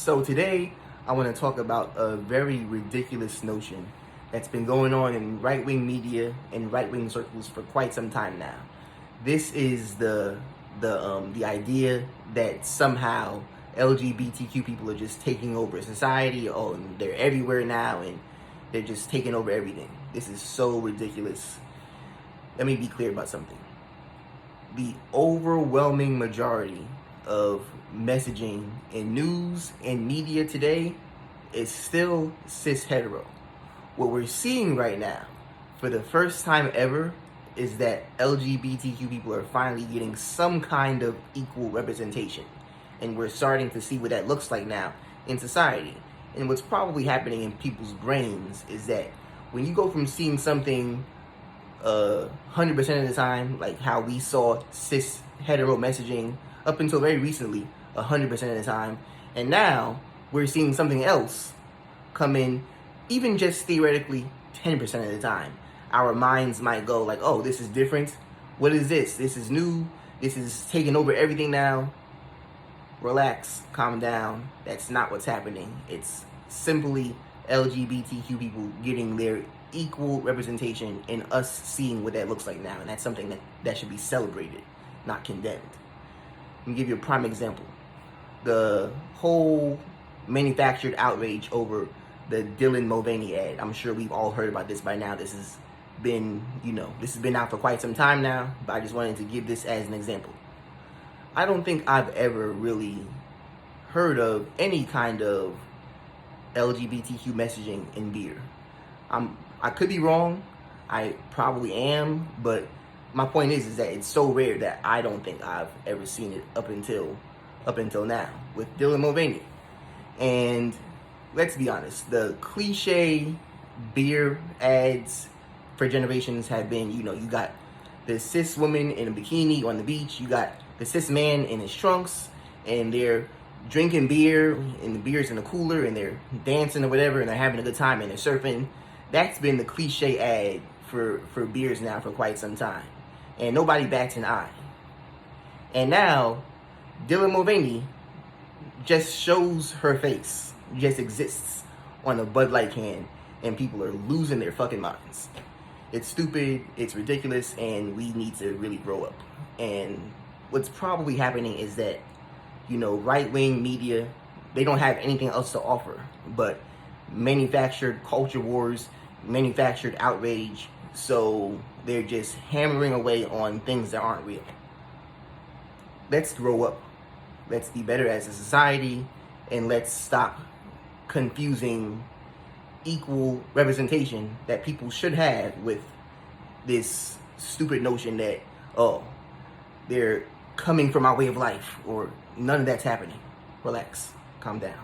So today, I want to talk about a very ridiculous notion that's been going on in right-wing media and right-wing circles for quite some time now. This is the idea that somehow LGBTQ people are just taking over society. Oh, and they're everywhere now, and they're just taking over everything. This is so ridiculous. Let me be clear about something. The overwhelming majority of messaging in news and media today is still cis hetero. What we're seeing right now, for the first time ever, is that LGBTQ people are finally getting some kind of equal representation. And we're starting to see what that looks like now in society. And what's probably happening in people's brains is that when you go from seeing something 100% of the time, like how we saw cis hetero messaging up until very recently, 100% of the time, and now we're seeing something else come in, even just theoretically 10% of the time. Our minds might go like, oh, this is different. What is this? This is new. This is taking over everything now. Relax, calm down. That's not what's happening. It's simply LGBTQ people getting their equal representation and us seeing what that looks like now. And that's something that should be celebrated, not condemned. Let me give you a prime example. The whole manufactured outrage over the Dylan Mulvaney ad. I'm sure we've all heard about this by now. This has been out for quite some time now, but I just wanted to give this as an example. I don't think I've ever really heard of any kind of LGBTQ messaging in beer. I could be wrong. I probably am, but my point is that it's so rare that I don't think I've ever seen it up until now with Dylan Mulvaney. And let's be honest, the cliche beer ads for generations have been, you got the cis woman in a bikini on the beach, you got the cis man in his trunks, and they're drinking beer, and the beer's in the cooler, and they're dancing or whatever, and they're having a good time, and they're surfing. That's been the cliche ad for beers now for quite some time. And nobody bats an eye. And now, Dylan Mulvaney just shows her face, just exists on a Bud Light can, and people are losing their fucking minds. It's stupid, it's ridiculous, and we need to really grow up. And what's probably happening is that, right-wing media, they don't have anything else to offer but manufactured culture wars, manufactured outrage, so they're just hammering away on things that aren't real. Let's grow up. Let's be better as a society, and let's stop confusing equal representation that people should have with this stupid notion that, oh, they're coming from our way of life, or none of that's happening. Relax, calm down.